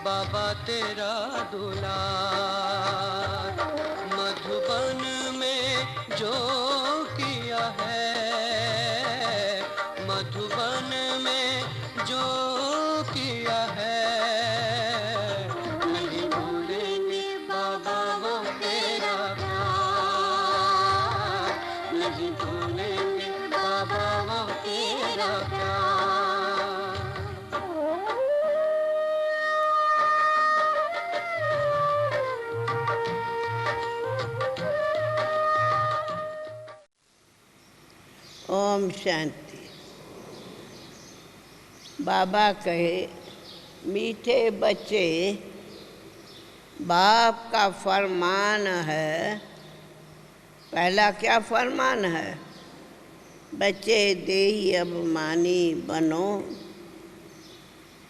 बाबा तेरा दुलार। मधुबन में जो किया है, मधुबन में जो किया है, नहीं भूलेंगे बाबा वो तेरा प्यार, नहीं भूलेंगे बाबा वो तेरा प्यार। ओम शांति। बाबा कहे, मीठे बच्चे, बाप का फरमान है। पहला क्या फरमान है? बच्चे देही अभिमानी बनो।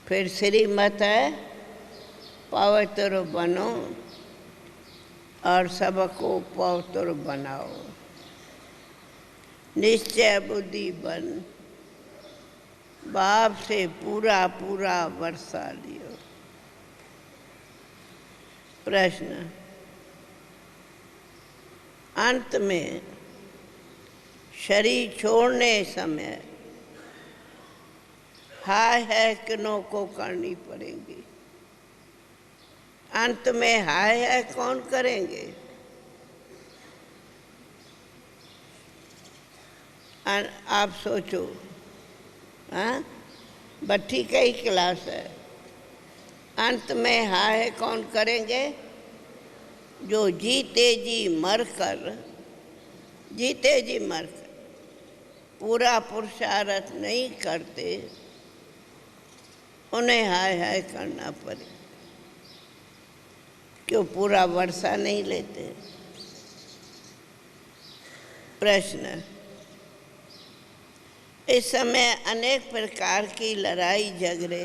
फिर श्रीमत है, पवित्र बनो और सबको पवित्र बनाओ। निश्चय बुद्धि बन, बाप से पूरा पूरा वर्षा लियो। प्रश्न, अंत में शरीर छोड़ने समय हाय है किनों को करनी पड़ेगी? अंत में हाय है कौन करेंगे? आप सोचो। हाँ, बट्टी का ही क्लास है। अंत में हाय कौन करेंगे? जो जीते जी मरकर पूरा पुरुषार्थ नहीं करते, उन्हें हाय हाय करना पड़े। क्यों पूरा वर्षा नहीं लेते? प्रश्न, इस समय अनेक प्रकार की लड़ाई झगड़े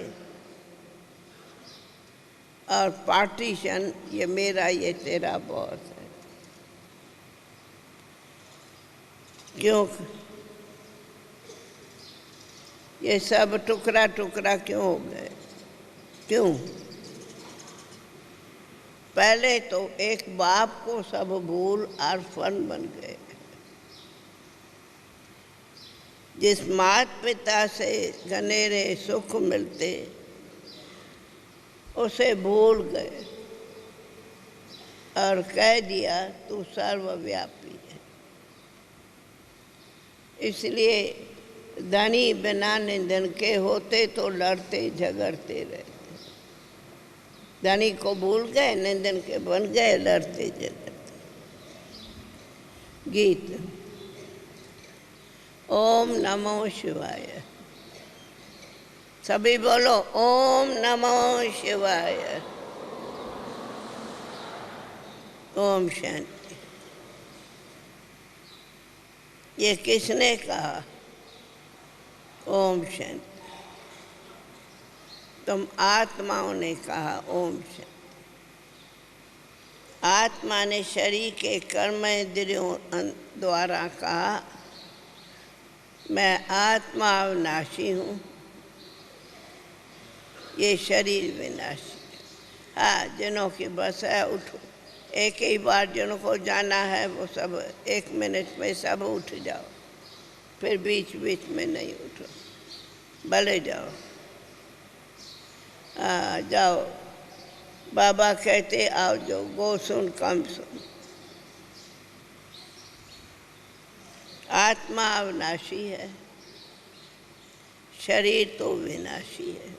और पार्टीशन, ये मेरा ये तेरा बहुत है। क्यों ये सब टुकड़ा टुकड़ा क्यों हो गए? क्यों? पहले तो एक बाप को सब भूल अर्पण बन गए। जिस माता पिता से घनेरे सुख मिलते उसे भूल गए और कह दिया तू सर्वव्यापी है। इसलिए धनी बिना निंदन के होते तो लड़ते झगड़ते रहते। धनी को भूल गए, निंदन के बन गए, लड़ते झगड़ते। गीत। ओम नमो शिवाय। सभी बोलो ओम नमो शिवाय। ओम शांति। ये किसने कहा? ओम शांति। तुम आत्माओं ने कहा ओम शांति। आत्मा ने शरीर के कर्म इंद्रियों द्वारा कहा मैं आत्मा अविनाशी हूँ, ये शरीर विनाशी है। हाँ, जिनों की बस है उठो। एक ही बार जिनको जाना है वो सब 1 मिनट में सब उठ जाओ, फिर बीच बीच में नहीं उठो, भले जाओ। जाओ। बाबा कहते आओ जो, गो सुन कम सुन। आत्मा अविनाशी है, शरीर तो विनाशी है।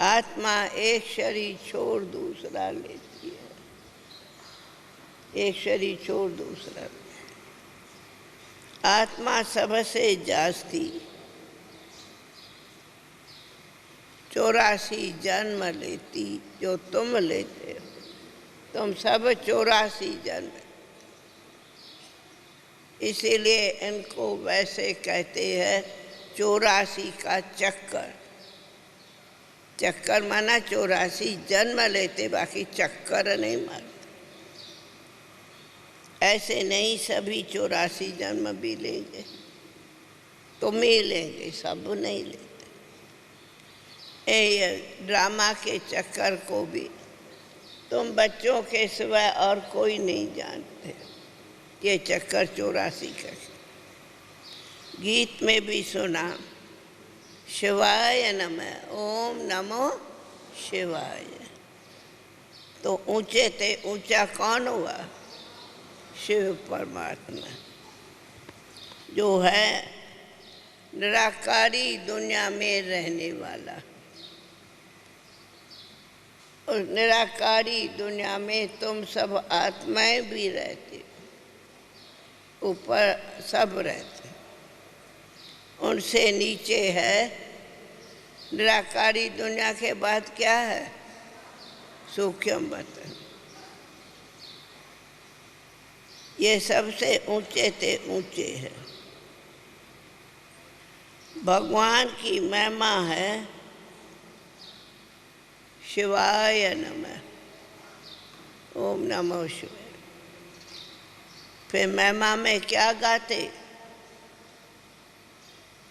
आत्मा एक शरीर छोड़ दूसरा लेती है, एक शरीर छोड़ दूसरा। आत्मा सबसे जास्ती 84 जन्म लेती जो तुम लेते हो। तुम सब 84 जन्म। इसीलिए इनको वैसे कहते हैं 84 का चक्कर। चक्कर माना 84 जन्म लेते, बाकी चक्कर नहीं मारते। ऐसे नहीं सभी 84 जन्म भी लेंगे, तुम ही लेंगे, सब नहीं लेते। ये ड्रामा के चक्कर को भी तुम बच्चों के सिवा और कोई नहीं जानते। ये चक्कर 84 का गीत में भी सुना, शिवाय नमः, ओम नमो शिवाय। तो ऊंचे ते ऊंचा कौन हुआ? शिव परमात्मा, जो है निराकारी दुनिया में रहने वाला। उस निराकारी दुनिया में तुम सब आत्माएं भी रहती, ऊपर सब रहते, उनसे नीचे है निराकारी दुनिया के बाद क्या है? सूक्ष्म वतन। ये सबसे ऊंचे ते ऊंचे है। भगवान की महिमा है शिवाय नमः, ओम नमो शिवाय। फिर महिमा में क्या गाते,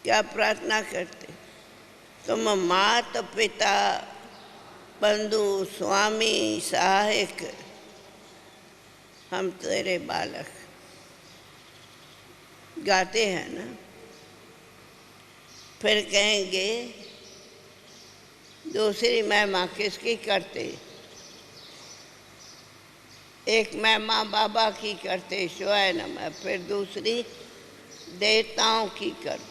क्या प्रार्थना करते? तुम मात पिता बंधु स्वामी सहायक, हम तेरे बालक, गाते हैं ना। फिर कहेंगे दूसरी महिमा किसकी करते? एक महिमा बाबा की करते शिवाय नमः, फिर दूसरी देवताओं की करते।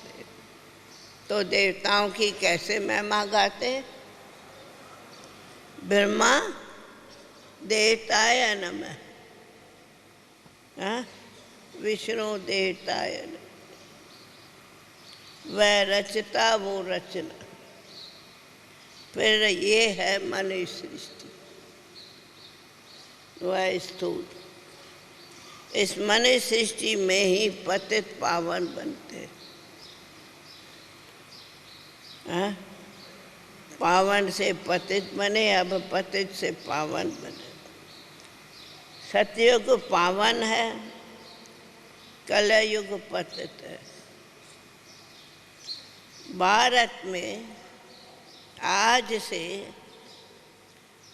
तो देवताओं की कैसे महिमा गाते? ब्रह्मा देवताय नमः, विष्णु देवताय नमः, वह रचता वो रचना। फिर ये है मनुष्य सृष्टि, वह स्थूल। इस मनुष्य सृष्टि में ही पतित पावन बनते। पावन से पतित बने, अब पतित से पावन बने। सतयुग पावन है, कलयुग पतित है। भारत में आज से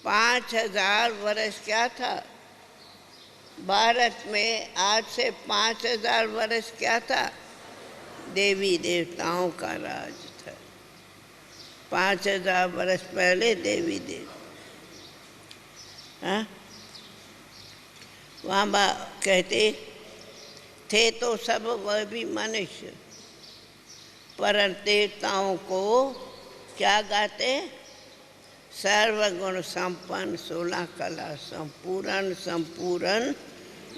5000 वर्ष क्या था? भारत में आज से 5000 वर्ष क्या था? देवी देवताओं का राज था। 5000 वर्ष पहले देवी देवता, वहाँ कहते थे तो सब वह भी मनुष्य, पर देवताओं को क्या गाते? सर्वगुण संपन्न 16 कला संपूर्ण संपूर्ण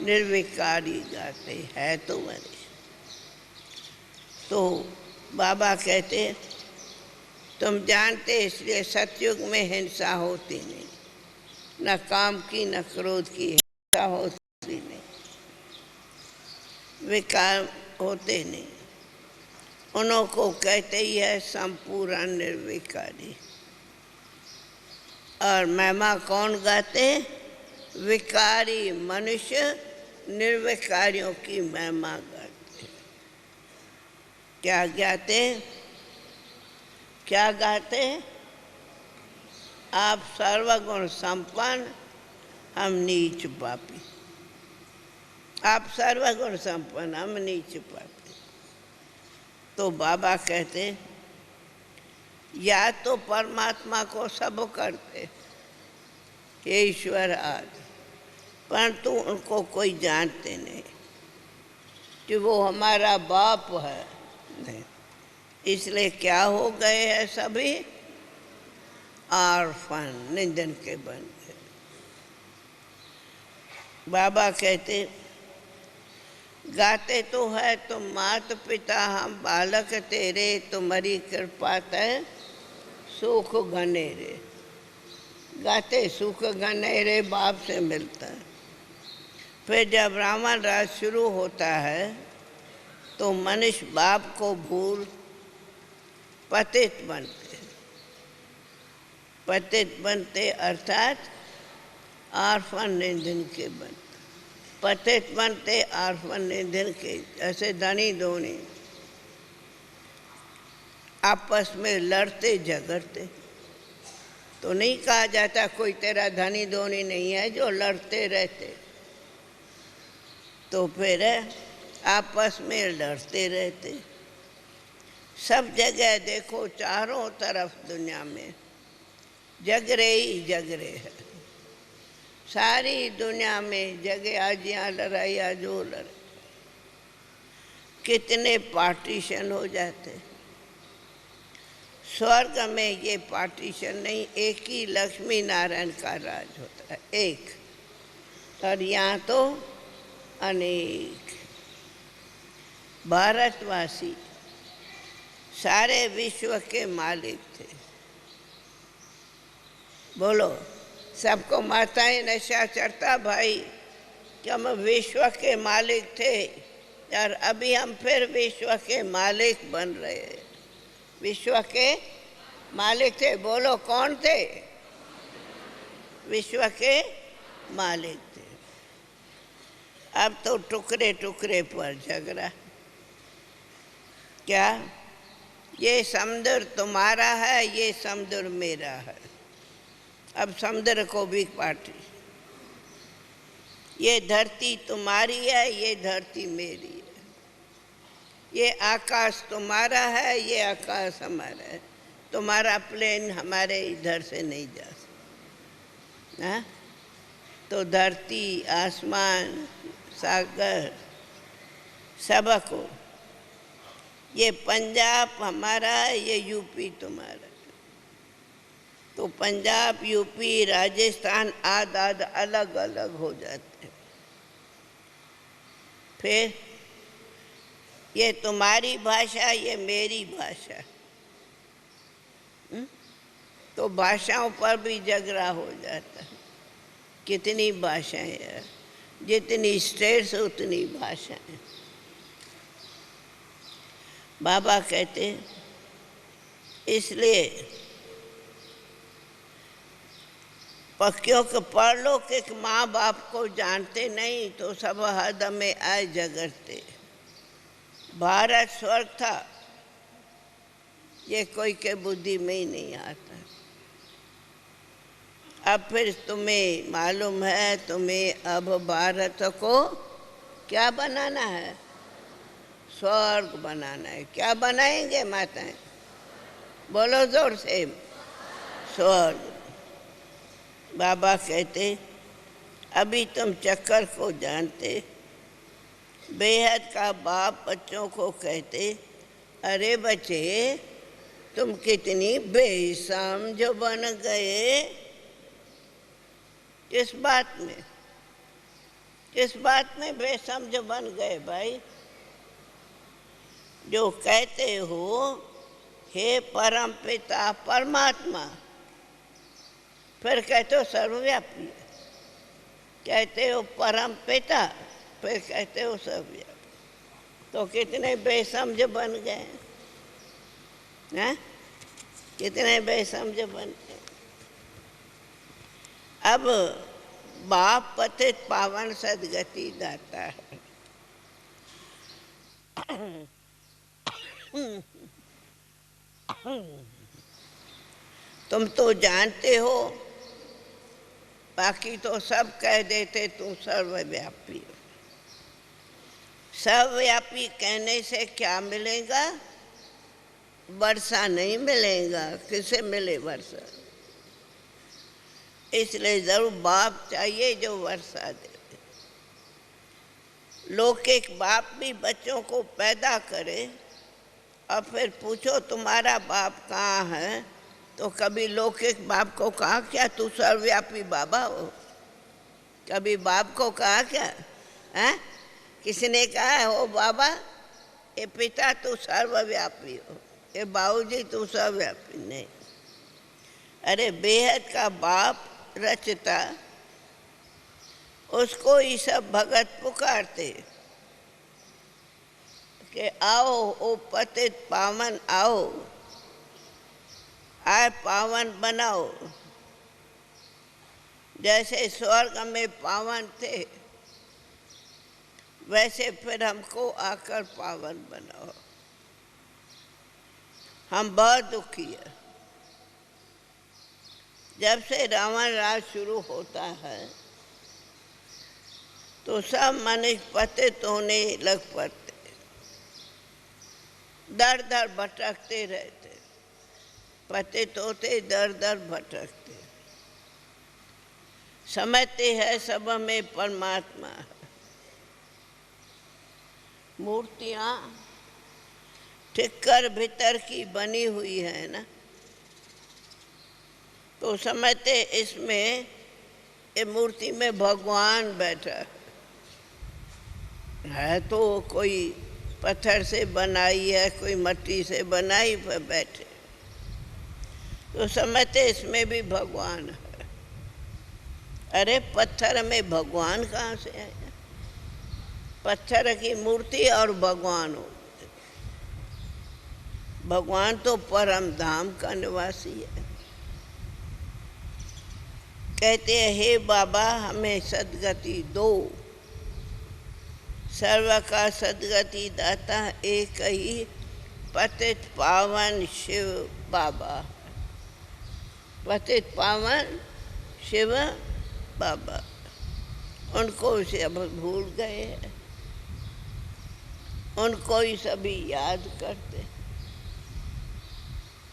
निर्विकारी गाते हैं तो मनुष्य। तो बाबा कहते तुम जानते इसलिए सतयुग में हिंसा होती नहीं, न काम की न क्रोध की हिंसा होती नहीं, विकार होते नहीं। उन्हों को कहते ही है संपूर्ण निर्विकारी। और महिमा कौन गाते? विकारी मनुष्य निर्विकारियों की महिमा गाते। क्या गाते? क्या गाते? आप सर्वगुण संपन्न, हम नीच पापी। आप सर्वगुण संपन्न, हम नीच पापी। तो बाबा कहते या तो परमात्मा को सब करते, हे ईश्वर आज, परंतु उनको कोई जानते नहीं कि वो हमारा बाप है। नहीं, इसलिए क्या हो गए हैं सभी? ऑर्फन, निंदन के बन गए। बाबा कहते गाते तो है तुम मात पिता हम बालक तेरे, तुम्हारी कृपा तय सुख घनेरे। गाते सुख घनेरे बाप से मिलता है। फिर जब रावण राज शुरू होता है तो मनुष्य बाप को भूल पतित बनते। पतित बनते अर्थात ऑर्फन निधन के बनते। पतित बनते ऑर्फन निधन के, जैसे धनी धोनी आपस में लड़ते झगड़ते। तो नहीं कहा जाता कोई तेरा धनी धोनी नहीं है जो लड़ते रहते, तो फिर आपस में लड़ते रहते। सब जगह देखो, चारों तरफ दुनिया में झगड़े ही झगड़े है। सारी दुनिया में जगह आज यहाँ लड़ाई आज वो लड़ाई, कितने पार्टीशन हो जाते। स्वर्ग में ये पार्टीशन नहीं, एक ही लक्ष्मी नारायण का राज होता है, एक। और यहाँ तो अनेक। भारतवासी सारे विश्व के मालिक थे। बोलो, सबको माताएं नशा चढ़ता भाई कि हम विश्व के मालिक थे, और अभी हम फिर विश्व के मालिक बन रहे हैं। विश्व के मालिक थे, बोलो कौन थे? विश्व के मालिक थे। अब तो टुकड़े टुकड़े पर झगड़ा। क्या ये समुद्र तुम्हारा है, ये समुद्र मेरा है। अब समुद्र को भी पार्टी। ये धरती तुम्हारी है, ये धरती मेरी है। ये आकाश तुम्हारा है, ये आकाश हमारा है। तुम्हारा प्लेन हमारे इधर से नहीं जा सकता। हाँ? तो धरती, आसमान, सागर सबको, ये पंजाब हमारा है, ये यूपी तुम्हारा है। तो पंजाब, यूपी, राजस्थान आद आद अलग अलग हो जाते हैं। फिर ये तुम्हारी भाषा, ये मेरी भाषा। तो भाषाओं पर भी झगड़ा हो जाता है। कितनी भाषाएं हैं, जितनी स्टेट्स उतनी भाषाएं। बाबा कहते इसलिए क्योंकि परलौकिक माँ बाप को जानते नहीं तो सब हद में आए झगड़ते। भारत स्वर्ग था, ये कोई के बुद्धि में ही नहीं आता। अब फिर तुम्हें मालूम है, तुम्हें अब भारत को क्या बनाना है? स्वर्ग बनाना है। क्या बनाएंगे माताएं? बोलो जोर से, स्वर्ग। बाबा कहते अभी तुम चक्कर को जानते। बेहद का बाप बच्चों को कहते, अरे बच्चे तुम कितनी बेसमझ बन गए। किस बात में? किस बात में बेसमझ बन गए भाई? जो कहते हो हे परम पिता परमात्मा, फिर कहते हो सर्वव्यापी। कहते हो परम पिता, फिर कहते हो सर्वव्यापी। तो कितने बेसमझ बन गए हैं? कितने बेसमझ बन गए। अब बाप पतित पावन सदगति दाता है। तुम तो जानते हो, बाकी तो सब कह देते तुम सर्वव्यापी हो। सर्वव्यापी कहने से क्या मिलेगा? वर्षा नहीं मिलेगा। किसे मिले वर्षा? इसलिए जरूर बाप चाहिए जो वर्षा दे। लौकिक बाप भी बच्चों को पैदा करे और फिर पूछो तुम्हारा बाप कहाँ है, तो कभी लौकिक बाप को कहा क्या तू सर्वव्यापी बाबा हो? कभी बाप को कहा क्या है? किसने कहा हो बाबा, ये पिता तू सर्वव्यापी हो, ये बाबूजी तू सर्वव्यापी नहीं। अरे बेहद का बाप रचता, उसको ही सब भगत पुकारते कि आओ ओ पतित पावन आओ, आए पावन बनाओ। जैसे स्वर्ग में पावन थे, वैसे फिर हमको आकर पावन बनाओ। हम बहुत दुखी है। जब से रावण राज शुरू होता है तो सब मनुष्य पतित होने लग पड़ते, दर दर भटकते रहते, पतित होते दर दर भटकते, समझते हैं सब में परमात्मा है। मूर्तियाँ ठिक्कर भीतर की बनी हुई है ना, तो समझते इसमें, ये मूर्ति में भगवान बैठा है। तो कोई पत्थर से बनाई है, कोई मिट्टी से बनाई पर बैठे, तो समझते इसमें भी भगवान है। अरे पत्थर में भगवान कहाँ से है? पत्थर की मूर्ति और भगवान हो। भगवान तो परम धाम का निवासी है। कहते हैं हे बाबा हमें सदगति दो, सर्व का सदगति दाता एक ही पतित पावन शिव बाबा। पतित पावन शिव बाबा, उनको से अब भूल गए हैं, उनको ही सभी याद करते,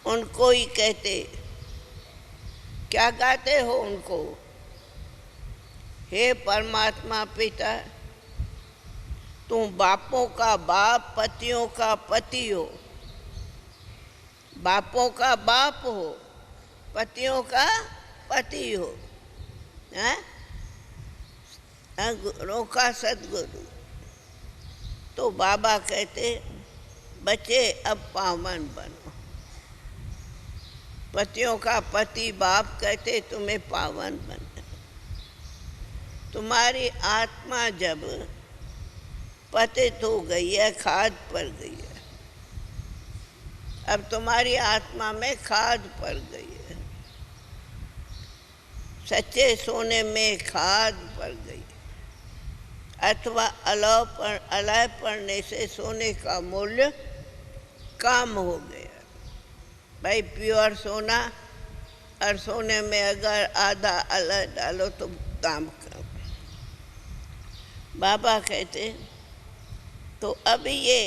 उनको ही कहते। क्या गाते हो उनको? हे परमात्मा पिता, तुम बापों का बाप, पतियों का पति हो। बापों का बाप हो, पतियों का पति हो, हैं? गुरुओं का सदगुरु। तो बाबा कहते बच्चे अब पावन बनो। पतियों का पति बाप कहते तुम्हें पावन बनना। तुम्हारी आत्मा जब पतित हो गई है, खाद पड़ गई है, अब तुम्हारी आत्मा में खाद पड़ गई है, सच्चे सोने में खाद पड़ गई, अथवा अलय पड़ने से सोने का मूल्य कम हो गया। भाई प्योर सोना और सोने में अगर आधा अलय डालो तो दाम कम। बाबा कहते तो अब ये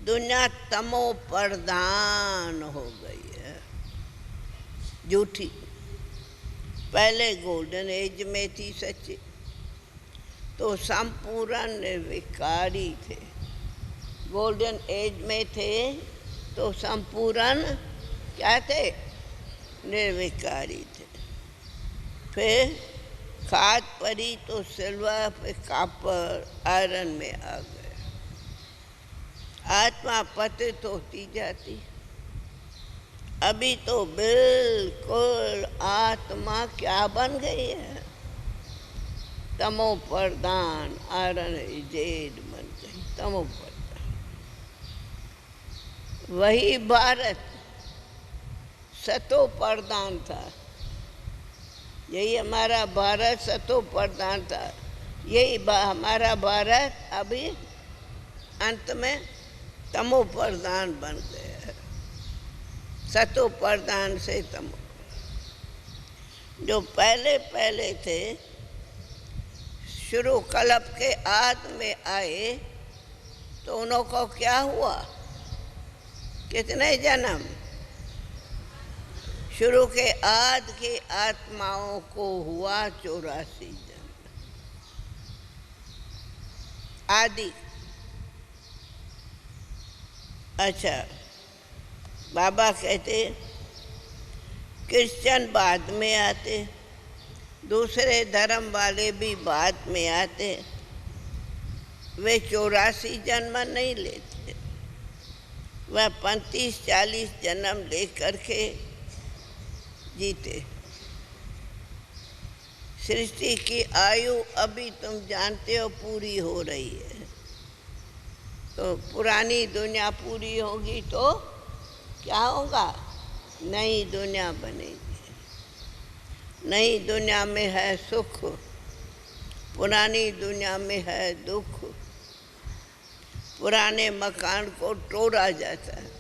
दुनिया तमो प्रधान हो गई है, झूठी। पहले गोल्डन एज में थी सच्ची, तो संपूर्ण निर्विकारी थे। गोल्डन एज में थे तो संपूर्ण क्या थे? निर्विकारी थे। फिर खाद पड़ी तो सिल्वर पे कॉपर आयरन में आ गए। आत्मा पतित होती जाती। अभी तो बिल्कुल आत्मा क्या बन गई है? तमो प्रधान आयरन जेड बन गई, तमो प्रधान। वही भारत सतो प्रधान था। यही हमारा भारत सतो प्रधान था। यही हमारा भारत अभी अंत में तमो प्रधान बन गया है। सतो प्रधान से तमो। जो पहले पहले थे, शुरू कल्प के आद में आए, तो उन्हों को क्या हुआ? कितने जन्म? शुरू के आद की आत्माओं को हुआ 84 जन्म। आदि। अच्छा, बाबा कहते क्रिश्चियन बाद में आते, दूसरे धर्म वाले भी बाद में आते। वे 84 जन्म नहीं लेते, वह 35-40 जन्म लेकर के जीते। सृष्टि की आयु अभी तुम जानते हो पूरी हो रही है, तो पुरानी दुनिया पूरी होगी तो क्या होगा? नई दुनिया बनेगी। नई दुनिया में है सुख, पुरानी दुनिया में है दुख। पुराने मकान को तोड़ा जाता है।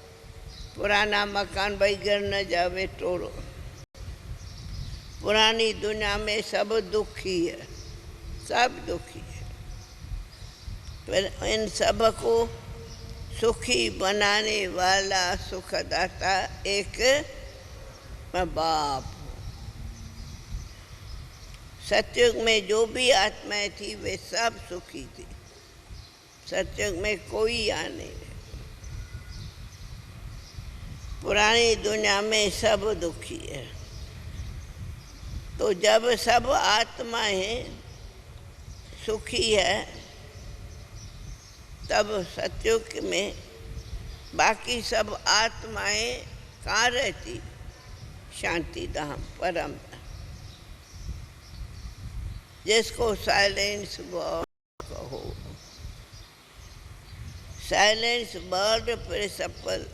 पुराना मकान भाई गिर न जावे, तोड़ो। पुरानी दुनिया में सब दुखी है, सब दुखी है। फिर इन सब को सुखी बनाने वाला सुखदाता एक बाप। सतयुग में जो भी आत्माएं थी वे सब सुखी थी। सतयुग में कोई यहाँ नहीं है। पुरानी दुनिया में सब दुखी है। तो जब सब आत्माएं सुखी है तब सतयुग में बाकी सब आत्माएं कहाँ रहती? शांति धाम, परम, जिसको साइलेंस वर्ड कहो। साइलेंस वर्ड फिर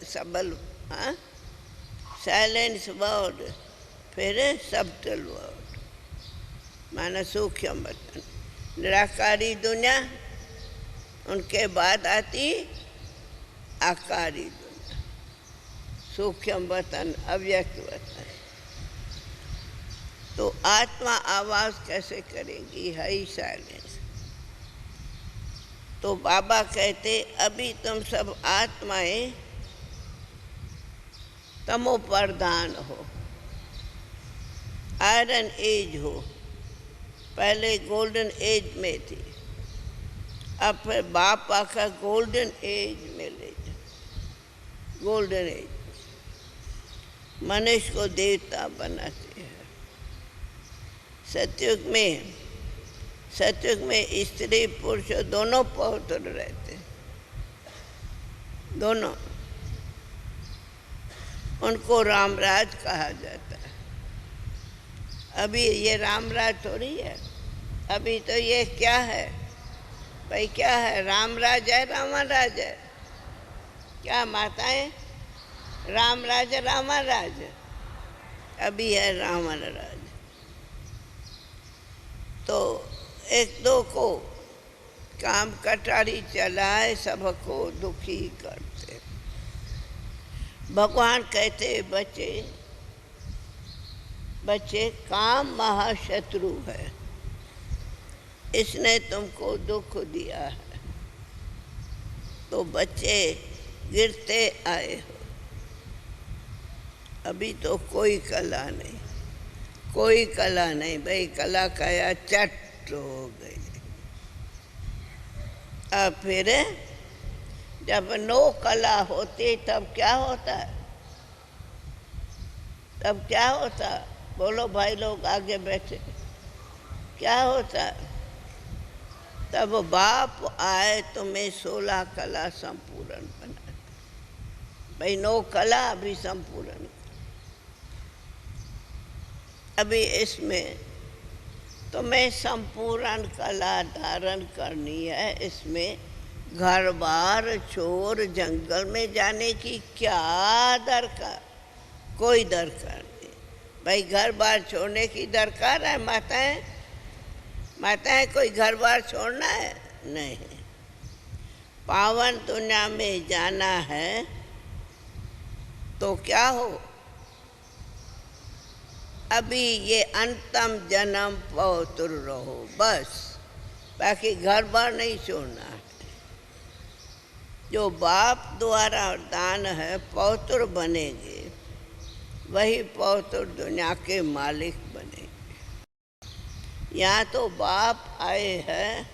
सबल, हाँ, साइलेंस वर्ड फिर सबटल वर्ड, माना सूक्ष्म वतन। निराकारी दुनिया, उनके बाद आती आकारी दुनिया, सूक्ष्म वतन, अव्यक्त वतन। तो आत्मा आवाज कैसे करेगी? है ही साइलेंस। तो बाबा कहते अभी तुम सब आत्माएं तमो प्रधान हो, आयरन एज हो। पहले गोल्डन एज में थी, अब फिर बाप आकर गोल्डन एज में ले जाए। गोल्डन एज मनुष्य को देवता बनाते हैं। सतयुग में स्त्री पुरुष दोनों पवित्र रहते, दोनों। उनको रामराज कहा जाता है। अभी ये रामराज थोड़ी है, अभी तो ये क्या है भाई? क्या है? रामराज है, रामाराज है? क्या माताएं? रामराज रामाराज, अभी है रामाराज। तो एक दो को काम कटारी चलाए, सबको दुखी करते। भगवान कहते बच्चे काम महाशत्रु है, इसने तुमको दुख दिया है। तो बच्चे गिरते आए हो। अभी तो कोई कला नहीं, कोई कला नहीं भाई। कला काया चट हो गई। अब फिर जब नो कला होती तब क्या होता? तब क्या होता? बोलो भाई लोग आगे बैठे, क्या होता? तब बाप आए तुम्हें 16 कला संपूर्ण बना। भाई नो कला अभी संपूर्ण। अभी इसमें तुम्हें संपूर्ण कला धारण करनी है। इसमें घर बार छोड़ जंगल में जाने की क्या दरकार? कोई दरकार नहीं भाई। घर बार छोड़ने की दरकार है? माताएं कोई घर बार छोड़ना है? नहीं। पावन दुनिया में जाना है तो क्या हो? अभी ये अंतम जन्म पवित्र रहो बस, बाकी घर बार नहीं छोड़ना है। जो बाप द्वारा दान है पवित्र बनेंगे, वही पवित्र दुनिया के मालिक बनेंगे। यहाँ तो बाप आए हैं,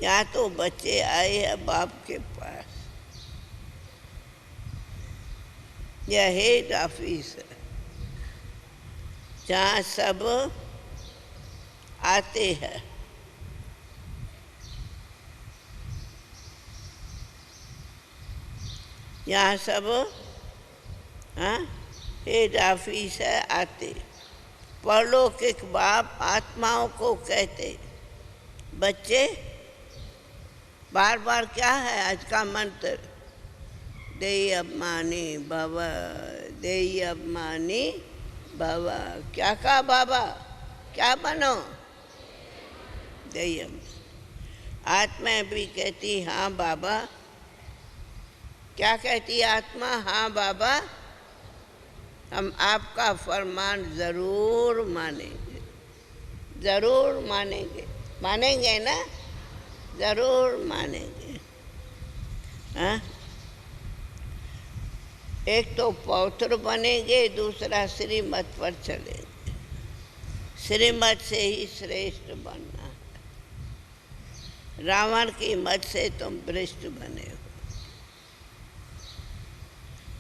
यहाँ तो बच्चे आए हैं बाप के पास। यह हेड ऑफिस है जहाँ सब आते हैं। यहाँ सब हेड ऑफिस है, आते। परलौकिक बाप आत्माओं को कहते बच्चे बार बार क्या है आज का मंत्र? देय अभिमानी भव, देय अभिमानी भव। क्या कहा बाबा? क्या बनो? देय। आत्मा भी कहती हाँ बाबा। क्या कहती आत्मा? हाँ बाबा। हम आपका फरमान ज़रूर मानेंगे, ज़रूर मानेंगे। मानेंगे ना? ज़रूर मानेंगे। हाँ, एक तो पौत्र बनेंगे, दूसरा श्रीमत पर चलेंगे। श्रीमत से ही श्रेष्ठ बनना है। रावण की मत से तुम भ्रष्ट बने हो।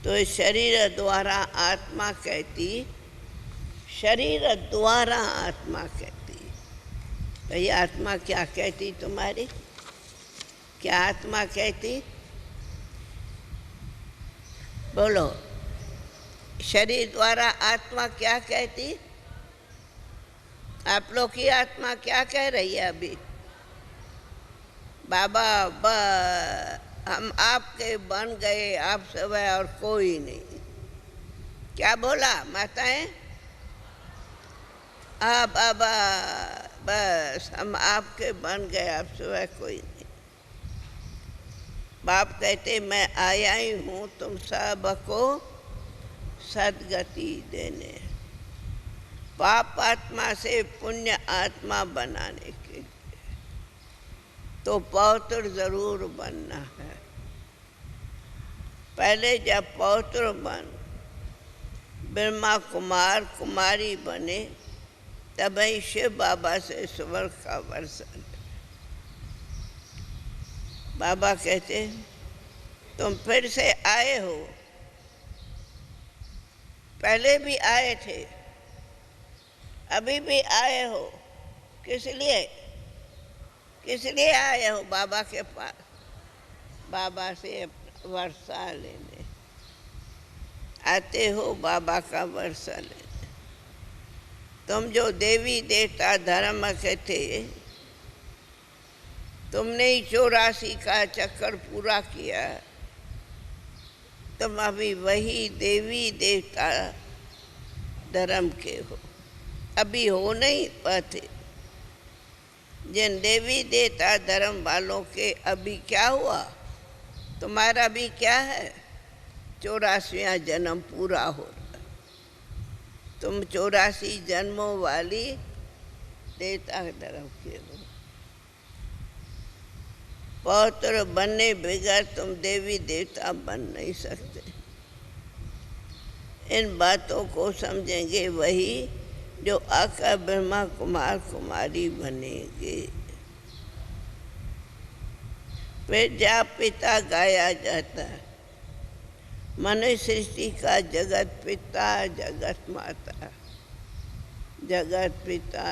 तो इस शरीर द्वारा आत्मा कहती, शरीर द्वारा आत्मा कहती। भाई आत्मा क्या कहती तुम्हारी? क्या आत्मा कहती? बोलो। शरीर द्वारा आत्मा क्या कहती? आप लोग की आत्मा क्या कह रही है अभी? बाबा हम आपके बन गए, आप सब है और कोई नहीं। क्या बोला माताएं? बाबा बस हम आपके बन गए, आप सब है कोई नहीं। बाप कहते मैं आया ही हूँ तुम सबको सदगति देने, पाप आत्मा से पुण्य आत्मा बनाने के लिए। तो पौत्र जरूर बनना है। पहले जब पौत्र बन ब्रह्मा कुमार कुमारी बने, तब ही शिव बाबा से स्वर्ग का वर्षन। बाबा कहते तुम फिर से आए हो, पहले भी आए थे, अभी भी आए हो। किस लिए? किस लिए आए हो बाबा के पास? बाबा से वर्षा लेने आते हो, बाबा का वर्षा लेने। तुम जो देवी देवता धर्म के थे, तुमने ही 84 का चक्कर पूरा किया। तुम अभी वही देवी देवता धर्म के हो, अभी हो नहीं पाते। जिन देवी देवता धर्म वालों के अभी क्या हुआ? तुम्हारा भी क्या है? 84वां जन्म पूरा हो रहा। तुम 84 जन्मों वाली देवता धर्म के हो। पौत्र बनने बगैर तुम देवी देवता बन नहीं सकते। इन बातों को समझेंगे वही जो आकर ब्रह्मा कुमार कुमारी बनेंगे। प्रजा पिता गाया जाता है। मनुष्य सृष्टि का जगत पिता, जगत माता, जगत पिता।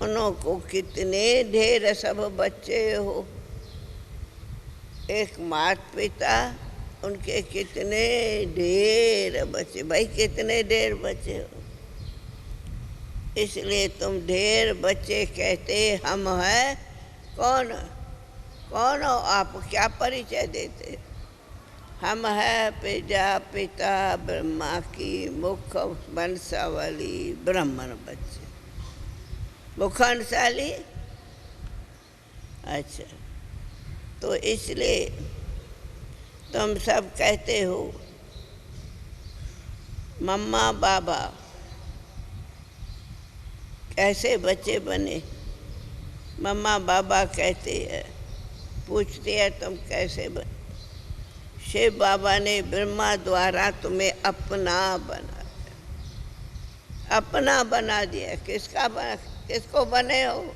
उनको कितने ढेर सब बच्चे हो। एक माता पिता, उनके कितने ढेर बच्चे। भाई कितने ढेर बच्चे हो। इसलिए तुम ढेर बच्चे कहते हम हैं। कौन कौन हो आप? क्या परिचय देते? हम है प्रजापिता ब्रह्मा की मुख वंशावली ब्राह्मण बच्चे। मुखांशाली? अच्छा, तो इसलिए तुम सब कहते हो मम्मा बाबा। कैसे बच्चे बने? मम्मा बाबा कहते हैं, पूछते हैं तुम कैसे बने? शिव बाबा ने ब्रह्मा द्वारा तुम्हें अपना बना दिया। अपना बना दिया। किसका बना? किसको बने हो?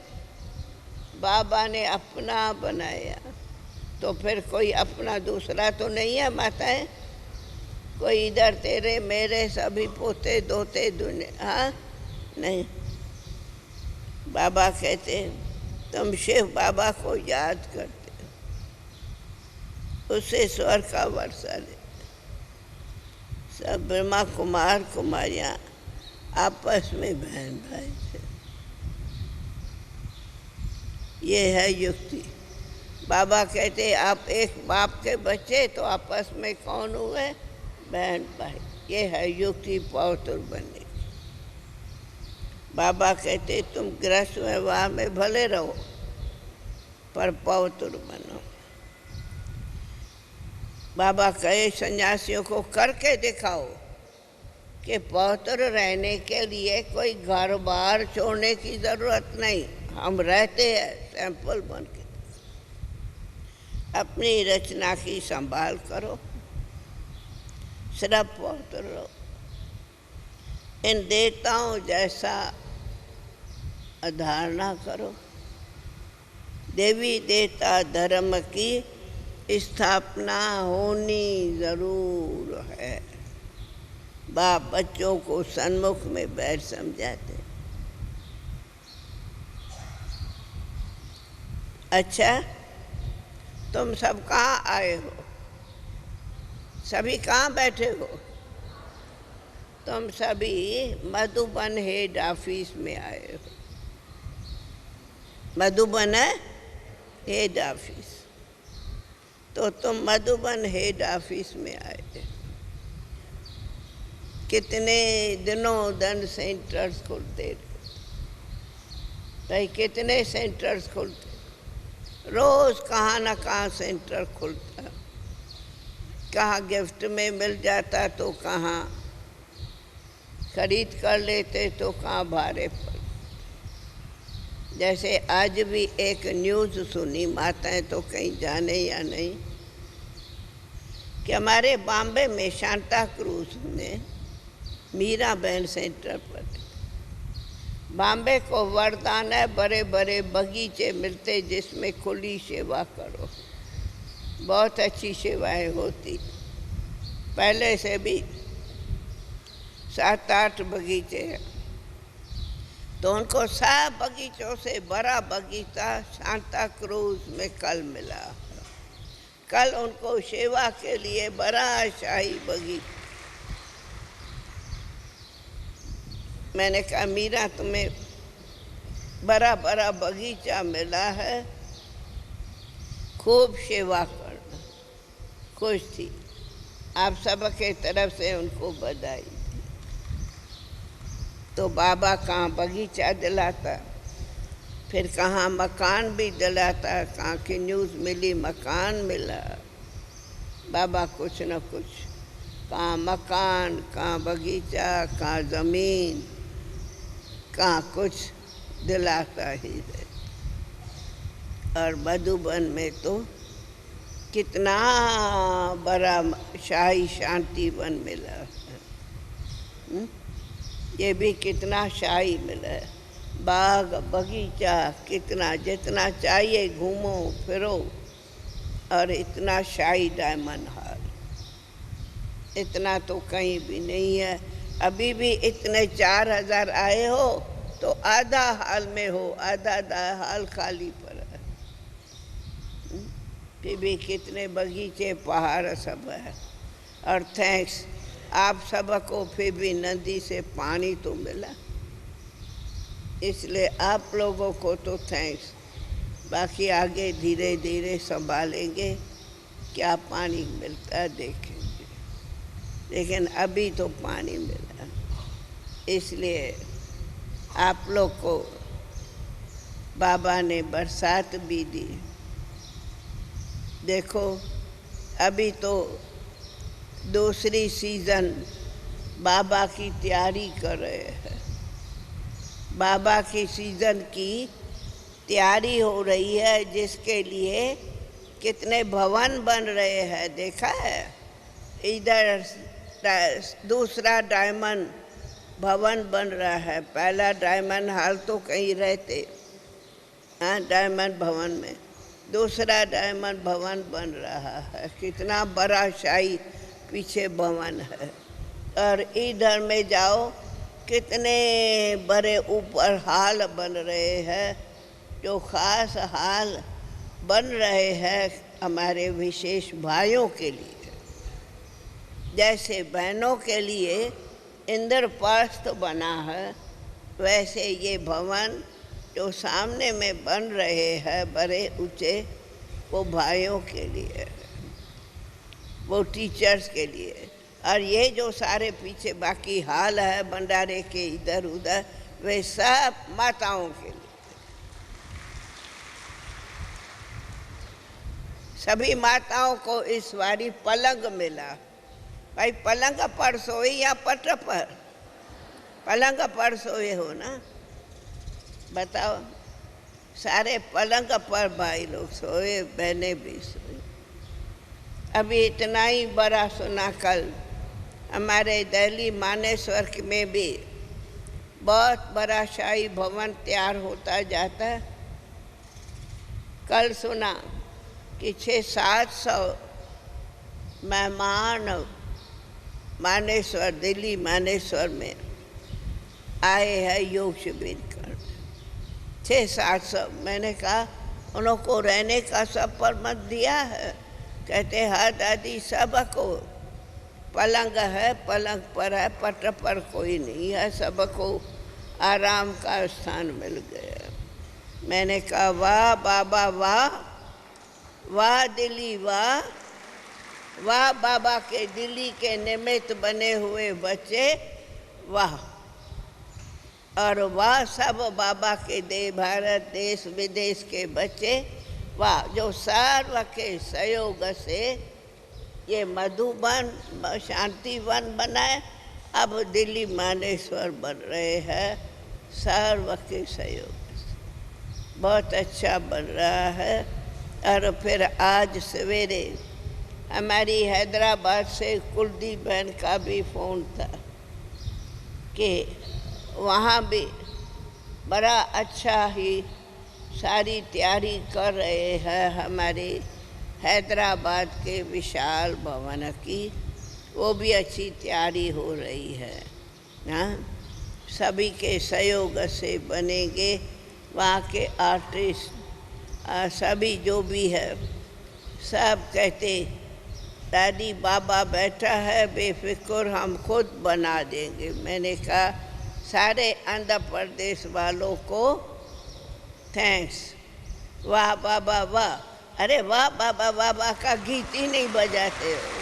बाबा ने अपना बनाया। तो फिर कोई अपना दूसरा तो नहीं है माताएं? कोई इधर तेरे मेरे सभी पोते दोते दुनिया, हाँ नहीं। बाबा कहते तुम शिव बाबा को याद करते हो, उससे स्वर्ग का वर्षा लेते। सब ब्रह्मा कुमार कुमारियाँ आपस में बहन भाई थे। ये है युक्ति। बाबा कहते आप एक बाप के बच्चे, तो आपस में कौन हुए? बहन भाई। ये है युक्ति पौत्र बनने की। बाबा कहते तुम गृहस्थ व्यवहार में भले रहो, पर पौत्र बनो। बाबा कहे सन्यासियों को करके दिखाओ कि पवित्र रहने के लिए कोई घर बार छोड़ने की ज़रूरत नहीं, हम रहते हैं सैंपल बन के। अपनी रचना की संभाल करो, सिर्फ पवित्र रहो, इन देवताओं जैसा अधारणा करो। देवी देवता धर्म की स्थापना होनी जरूर है। बाप बच्चों को सन्मुख में बैठ समझाते। अच्छा, तुम सब कहाँ आए हो? सभी कहाँ बैठे हो? तुम सभी मधुबन हेड ऑफिस में आए हो। मधुबन है हेड ऑफिस, तो तुम मधुबन हेड ऑफिस में आए। कितने दिनों दिन सेंटर्स खुलते भाई, कितने सेंटर्स खुलते, रोज़ कहाँ ना कहाँ सेंटर खुलता, कहाँ गिफ्ट में मिल जाता तो कहाँ खरीद कर लेते तो कहाँ भाड़े पर। जैसे आज भी एक न्यूज़ सुनी, माताएं तो कहीं जाने या नहीं, कि हमारे बॉम्बे में शांता क्रूज में मीरा बहन सेंटर पर, बॉम्बे को वरदान है, बड़े बड़े बगीचे मिलते जिसमें खुली सेवा करो। बहुत अच्छी सेवाएं होती, पहले से भी 7-8 बगीचे हैं, तो उनको सब बगीचों से बड़ा बगीचा सांता क्रूज में कल मिला। कल उनको सेवा के लिए बड़ा शाही बगीचा। मैंने कहा मीरा तुम्हें बड़ा बड़ा बगीचा मिला है, खूब सेवा करना। खुश थी, आप सबके तरफ से उनको बधाई। तो बाबा कहाँ बगीचा दिलाता, फिर कहाँ मकान भी दिलाता, कहाँ की न्यूज़ मिली मकान मिला। बाबा कुछ न कुछ, कहाँ मकान, कहाँ बगीचा, कहाँ ज़मीन, कहाँ कुछ दिलाता ही है। और मधुबन में तो कितना बड़ा शाही शांति वन मिला है। ये भी कितना शाही मिला है, बाग बगीचा कितना, जितना चाहिए घूमो फिरो। और इतना शाही डायमंड हॉल, इतना तो कहीं भी नहीं है। अभी भी इतने 4000 आए हो तो आधा हाल में हो, आधा हाल खाली पड़ा है। फिर भी कितने बगीचे पहाड़ सब है। और थैंक्स आप सबको, फिर भी नदी से पानी तो मिला, इसलिए आप लोगों को तो थैंक्स। बाकी आगे धीरे धीरे संभालेंगे, क्या पानी मिलता है देखेंगे, लेकिन अभी तो पानी मिला, इसलिए आप लोग को बाबा ने बरसात भी दी। देखो अभी तो दूसरी सीज़न बाबा की तैयारी कर रहे हैं। बाबा की सीज़न की तैयारी हो रही है, जिसके लिए कितने भवन बन रहे हैं, देखा है? इधर दूसरा डायमंड भवन बन रहा है, पहला डायमंड हॉल तो कहीं रहते, हाँ डायमंड भवन में, दूसरा डायमंड भवन बन रहा है। कितना बड़ा शाही पीछे भवन है। और इधर में जाओ, कितने बड़े ऊपर हाल बन रहे हैं, जो खास हाल बन रहे हैं हमारे विशेष भाइयों के लिए। जैसे बहनों के लिए इंद्रप्रस्थ बना है, वैसे ये भवन जो सामने में बन रहे हैं बड़े ऊंचे, वो भाइयों के लिए, वो टीचर्स के लिए। और ये जो सारे पीछे बाकी हाल है भंडारे के इधर उधर, वे सब माताओं के लिए, सभी माताओं को इस बारी पलंग मिला। भाई पलंग पर सोई या पट पर? पलंग पर सोए हो ना, बताओ। सारे पलंग पर भाई लोग सोए, बहनें भी सोई। अभी इतना ही बड़ा सुना कल हमारे दिल्ली मानेसर में भी बहुत बड़ा शाही भवन तैयार होता जाता है। कल सुना कि 600-700 मेहमान मानेसर, दिल्ली मानेसर में आए हैं योग शिविर कर। 600-700। मैंने कहा उनको रहने का सब परमत दिया है? कहते हाँ दादी, सबको पलंग है, पलंग पर है, पट पर कोई नहीं है, सबको आराम का स्थान मिल गया। मैंने कहा वाह बाबा वाह, वाह दिल्ली वाह, वाह बाबा के दिल्ली के निमित्त बने हुए बच्चे वाह, और वाह सब बाबा के दे भारत देश विदेश के बच्चे वाह, जो सर्व के सहयोग से ये मधुबन शांतिवन बनाए, अब दिल्ली मानेसर बन रहे हैं सर्व के सहयोग से। बहुत अच्छा बन रहा है। और फिर आज सवेरे हमारी हैदराबाद से कुलदीप बहन का भी फ़ोन था कि वहाँ भी बड़ा अच्छा ही सारी तैयारी कर रहे हैं हमारे हैदराबाद के विशाल भवन की, वो भी अच्छी तैयारी हो रही है। हाँ, सभी के सहयोग से बनेंगे। वहाँ के आर्टिस्ट सभी जो भी है सब कहते दादी बाबा बैठा है बेफिक्र, हम खुद बना देंगे। मैंने कहा सारे आंध्र प्रदेश वालों को थैंक्स, वाह बाबा वाह। अरे वाह बाबा बाबा का गीत ही नहीं बजाते हो।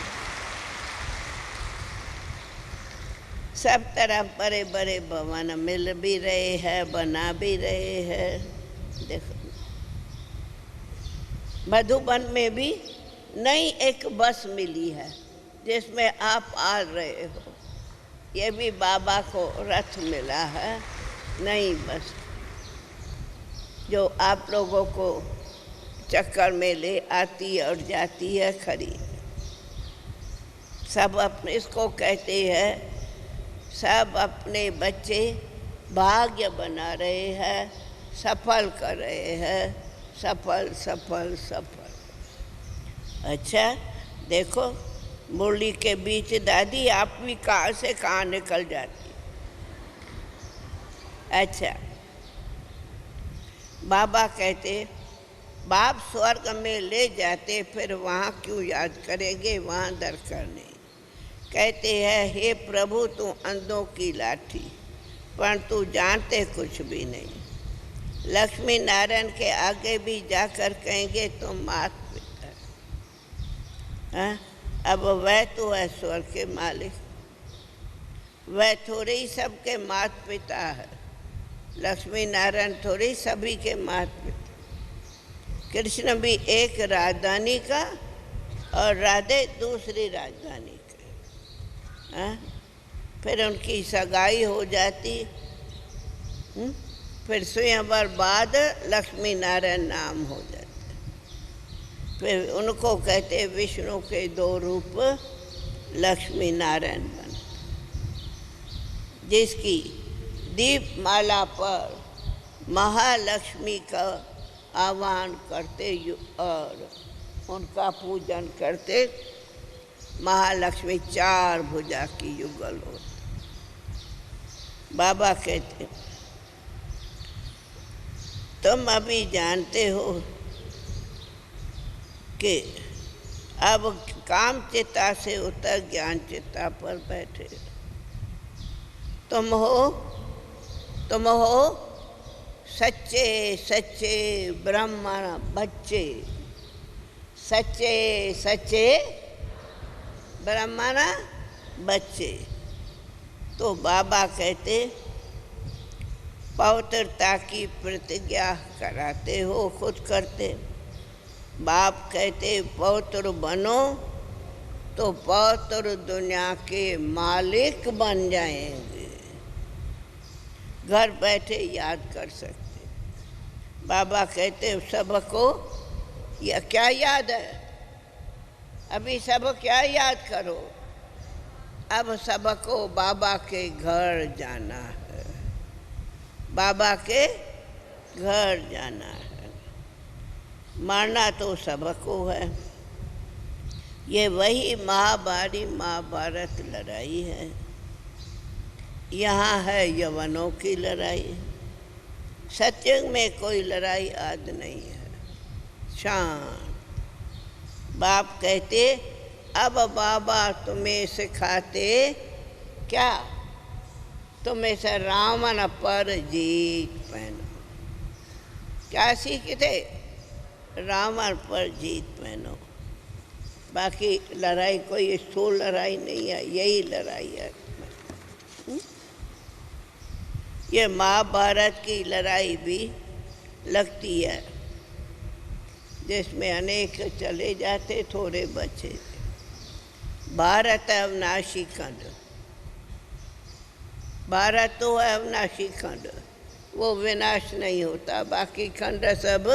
सब तरफ बड़े बड़े भवन मिल भी रहे हैं, बना भी रहे हैं। देखो मधुबन में भी नई एक बस मिली है जिसमें आप आ रहे हो। ये भी बाबा को रथ मिला है, नई बस, जो आप लोगों को चक्कर में ले आती है और जाती है खड़ी। सब अपने इसको कहते हैं, सब अपने बच्चे भाग्य बना रहे हैं, सफल कर रहे हैं, सफल सफल सफल। अच्छा देखो मुरली के बीच दादी आप भी कहाँ से कहाँ निकल जाती। अच्छा बाबा कहते बाप स्वर्ग में ले जाते, फिर वहाँ क्यों याद करेंगे, वहाँ दरकार नहीं। कहते हैं हे प्रभु तू अंधों की लाठी, पर तू जानते कुछ भी नहीं। लक्ष्मी नारायण के आगे भी जाकर कहेंगे तुम मात पिता। हाँ, अब वह तो है स्वर्ग के मालिक, वह थोड़े ही सबके मात पिता है। लक्ष्मी नारायण थोड़े सभी के मात पिता। कृष्ण भी एक राजधानी का और राधे दूसरी राजधानी का। हाँ? फिर उनकी सगाई हो जाती, फिर स्वयंवर बाद लक्ष्मी नारायण नाम हो जाते। फिर उनको कहते विष्णु के दो रूप लक्ष्मी नारायण बन, जिसकी दीप माला पर महालक्ष्मी का आह्वान करते और उनका पूजन करते, महालक्ष्मी चार भुजा की युगल हो। बाबा कहते तुम अभी जानते हो कि अब काम चिता से उतर ज्ञान चिता पर बैठे। तुम हो सच्चे सच्चे ब्राह्मण बच्चे, सच्चे सच्चे ब्राह्मण बच्चे। तो बाबा कहते पवित्रता की प्रतिज्ञा कराते हो, खुद करते। बाप कहते पौत्र बनो तो पौत्र दुनिया के मालिक बन जाएंगे, घर बैठे याद कर सकते। बाबा कहते सबको या क्या याद है, अभी सब क्या याद करो, अब सबको बाबा के घर जाना है, बाबा के घर जाना है। मरना तो सबको है। ये वही महाभारत लड़ाई है। यहाँ है यवनों की लड़ाई, सत्युग में कोई लड़ाई आज नहीं है। शांत। बाप कहते अब बाबा तुम्हें सिखाते क्या, तुम्हें से रावण पर जीत पहनो। क्या सीखते, रावण पर जीत पहनो। बाकी लड़ाई कोई स्थूल लड़ाई नहीं है, यही लड़ाई है। ये महाभारत की लड़ाई भी लगती है, जिसमें अनेक चले जाते, थोड़े बचे। भारत है अविनाशी खंड, भारत तो है अविनाशी खंड, वो विनाश नहीं होता, बाकी खंड सब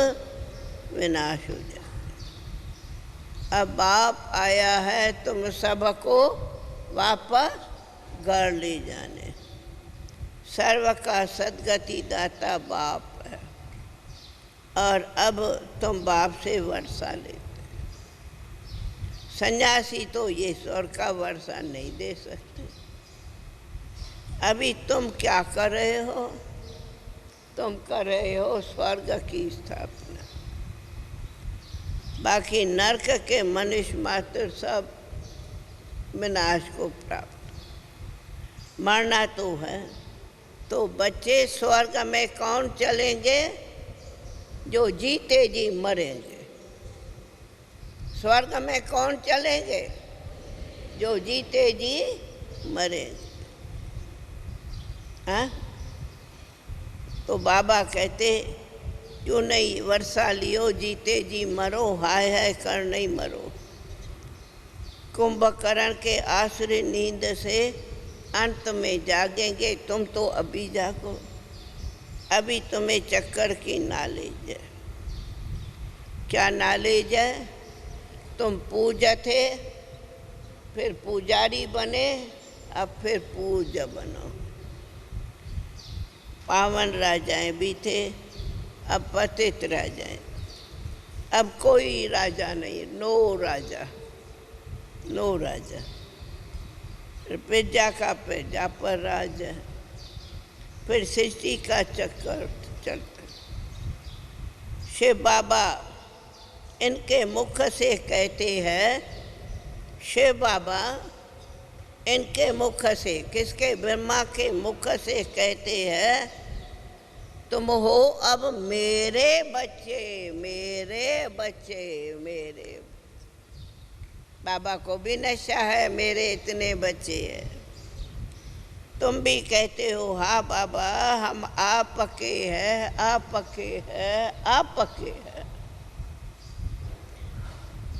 विनाश हो जाए। अब बाप आया है तुम सबको वापस घर ले जाने। सर्व का सदगति दाता बाप है, और अब तुम बाप से वर्षा लेते। सन्यासी तो ये स्वर्ग का वर्षा नहीं दे सकते। अभी तुम क्या कर रहे हो, तुम कर रहे हो स्वर्ग की स्थापना। बाकी नरक के मनुष्य मात्र सब विनाश को प्राप्त। मरना तो है, तो बच्चे स्वर्ग में कौन चलेंगे, जो जीते जी मरेंगे। स्वर्ग में कौन चलेंगे, जो जीते जी मरेंगे। हाँ, तो बाबा कहते क्यों नहीं वर्षा लियो, जीते जी मरो, हाय हाय कर नहीं मरो। कुंभकर्ण के आसुरी नींद से अंत में जागेंगे, तुम तो अभी जागो, अभी तुम्हें चक्कर की नॉलेज है। क्या नॉलेज है, तुम पूज्य थे, फिर पुजारी बने, अब फिर पूज्य बनो। पावन राजाएं भी थे, अब पतित राजाएं। अब कोई राजा नहीं, नो राजा, नो राजा। प्रजा का प्रजा पर राज है, फिर सृष्टि का चक्कर चलता। शिव बाबा इनके मुख से कहते हैं, शिव बाबा इनके मुख से, किसके, ब्रह्मा के मुख से कहते हैं, तुम हो अब मेरे बच्चे, मेरे बच्चे, मेरे। बाबा को भी नशा है, मेरे इतने बच्चे हैं। तुम भी कहते हो हाँ बाबा हम आपके हैं, आपके हैं, आपके हैं।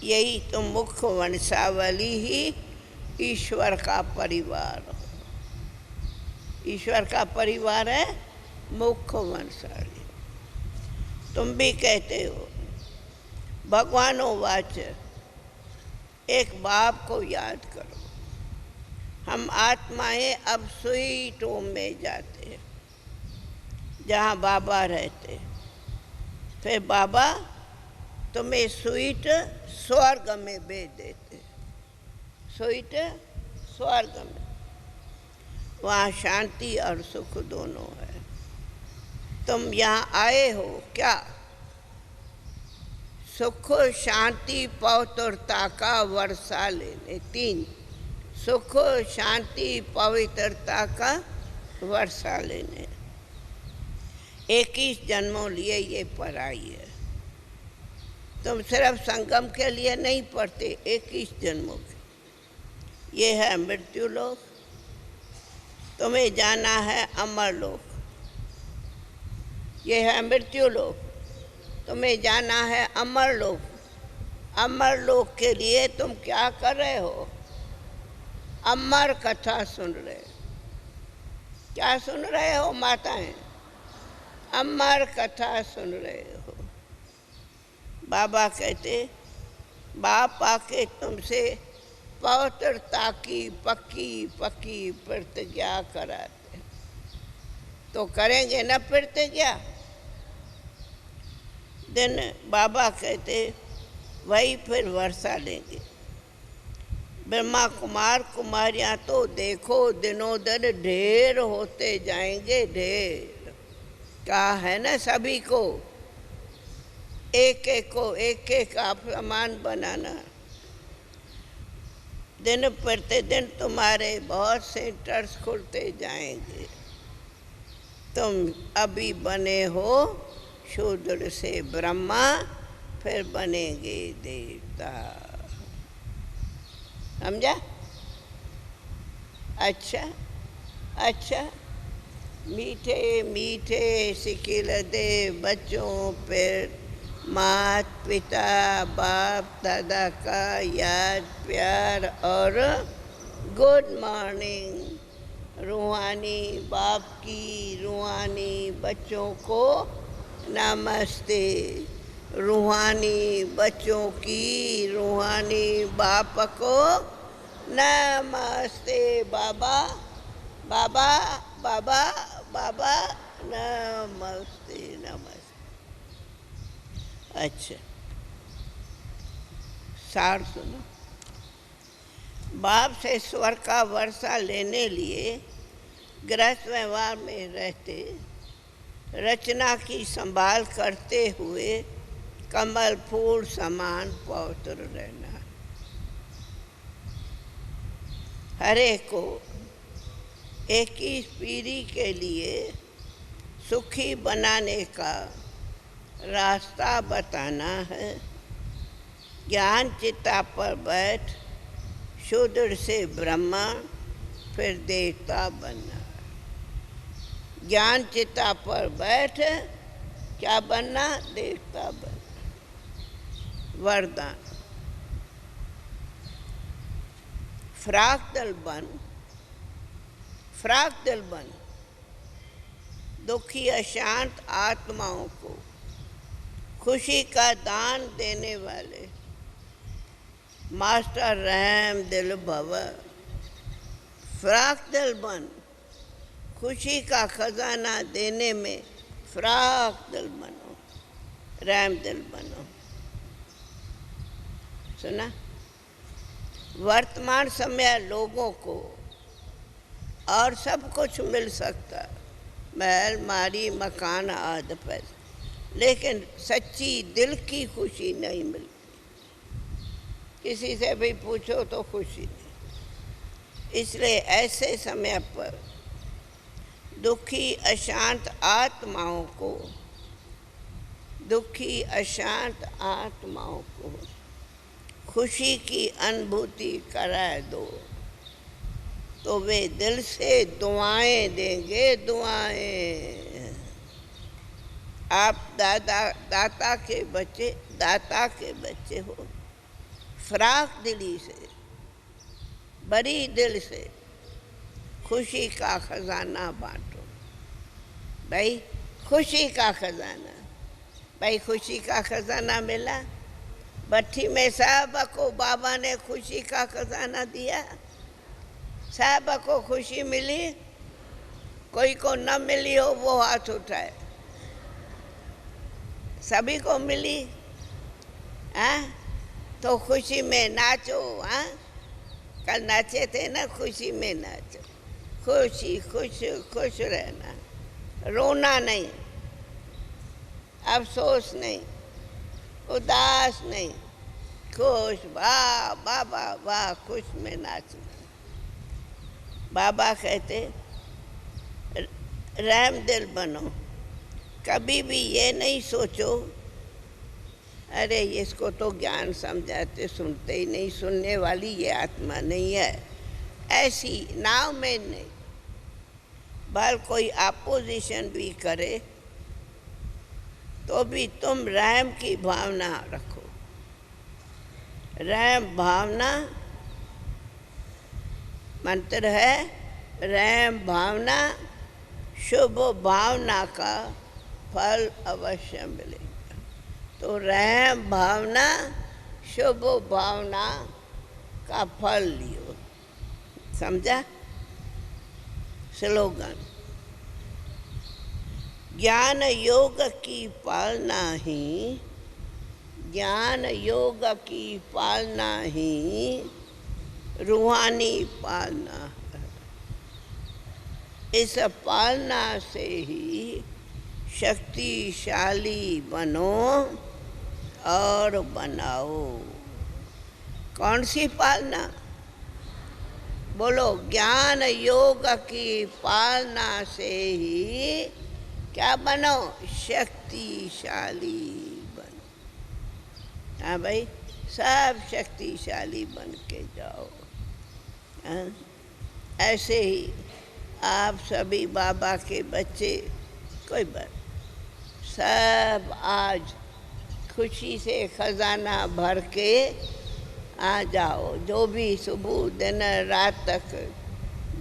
यही तो मुख्य वंशावली ही ईश्वर का परिवार हो। ईश्वर का परिवार है मुख्य वंशावली। तुम भी कहते हो, भगवानो वाच, एक बाप को याद करो। हम आत्माएं अब स्वीट होम में जाते हैं, जहाँ बाबा रहते। फिर बाबा तुम्हें स्वीट स्वर्ग में भेज देते, स्वीट स्वर्ग में। वहाँ शांति और सुख दोनों है। तुम यहाँ आए हो क्या, सुख शांति पवित्रता का वर्षा लेने। 3, सुख शांति पवित्रता का वर्षा लेने। 21 जन्मों लिए ये पढ़ाई है। तुम सिर्फ संगम के लिए नहीं पढ़ते, 21 जन्मों के। ये है मृत्यु लोक, तुम्हें जाना है अमर लोक। ये है मृत्यु लोक, तुम्हें जाना है अमर लोक। अमर लोग के लिए तुम क्या कर रहे हो? अमर कथा सुन रहे हो। क्या सुन रहे हो माताएं? अमर कथा सुन रहे हो। बाबा कहते बाप आके तुमसे पवित्रता की पक्की पक्की प्रतिज्ञा कराते, तो करेंगे ना प्रतिज्ञा? दिन बाबा कहते वही फिर वर्षा लेंगे। ब्रह्मा कुमार कुमारियाँ तो देखो दिनों दिन ढेर होते जाएंगे, ढेर। कहा है ना सभी को एक एक को एक एक आप समान बनाना। दिन प्रतिदिन तुम्हारे बहुत सेंटर्स खुलते जाएंगे। तुम अभी बने हो शूद्र से ब्रह्मा, फिर बनेंगे देवता। समझा? अच्छा अच्छा। मीठे मीठे सिकिल दे बच्चों पर मात पिता बाप दादा का याद प्यार और गुड मॉर्निंग। रूहानी बाप की रूहानी बच्चों को नमस्ते। रूहानी बच्चों की रूहानी बाप को नमस्ते। बाबा बाबा बाबा बाबा नमस्ते नमस्ते। अच्छा, सार सुनो। बाप से स्वर का वर्षा लेने लिए गृहस्थ व्यवहार में रहते, रचना की संभाल करते हुए कमल फूल समान पवित्र रहना। हरे को 21 पीढ़ी के लिए सुखी बनाने का रास्ता बताना है। ज्ञान चिता पर बैठ शूद्र से ब्रह्मा फिर देवता बनना। ज्ञान चिता पर बैठ क्या बनना? देवता बनना। वरदान फ्राक्टल बन, फ्राक्टल बन दुखी अशांत आत्माओं को खुशी का दान देने वाले मास्टर रहम दिल भव। फ्राक्टल बन, खुशी का खजाना देने में फ्राक्टल बनो, रहम दिल बनो। सुना? वर्तमान समय लोगों को और सब कुछ मिल सकता, महल मारी मकान आदि पैसे, लेकिन सच्ची दिल की खुशी नहीं मिलती। किसी से भी पूछो तो खुशी नहीं। इसलिए ऐसे समय पर दुखी अशांत आत्माओं को, दुखी अशांत आत्माओं को खुशी की अनुभूति करा दो, तो वे दिल से दुआएं देंगे, दुआएं। आप दाता के बच्चे हो। फ्राक दिली से, बड़ी दिल से खुशी का खजाना बांटो। भाई खुशी का खजाना, भाई खुशी का खजाना मिला। भट्टी में साहब को बाबा ने खुशी का खजाना दिया। साहब को खुशी मिली, कोई को न मिली हो वो हाथ उठाए। सभी को मिली। हाँ, तो खुशी में नाचो। हाँ, कल नाचे थे ना, खुशी में नाचो। खुशी खुश खुश रहना, रोना नहीं, अफसोस नहीं, उदास नहीं, खुश। वाह बाबा वाह, खुश में नाचना। बाबा कहते रहम दिल बनो। कभी भी ये नहीं सोचो अरे इसको तो ज्ञान समझाते सुनते ही नहीं, सुनने वाली ये आत्मा नहीं है। ऐसी नाव में नहीं। भल कोई अपोजिशन भी करे तो भी तुम रहम की भावना रखो। रैम भावना मंत्र है, रैम भावना, शुभ भावना का फल अवश्य मिलेगा। तो रैम भावना, शुभ भावना का फल लियो। समझा? स्लोगन, ज्ञान योग की पालना ही, ज्ञान योग की पालना ही रूहानी पालना है। इस पालना से ही शक्तिशाली बनो और बनाओ। कौन सी पालना? बोलो, ज्ञान योग की पालना से ही क्या बनो? शक्तिशाली बनो। हाँ भाई, सब शक्तिशाली बन के जाओ। हाँ? ऐसे ही आप सभी बाबा के बच्चे, कोई बात, सब आज खुशी से खजाना भर के आ जाओ। जो भी सुबह दिन रात तक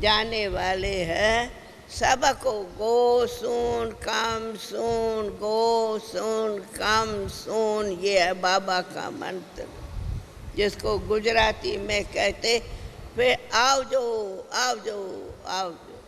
जाने वाले हैं, सबको गो सून कम सून, गो सून कम सून, ये है बाबा का मंत्र, जिसको गुजराती में कहते फिर आओ जो, आओ जो, आओ जो।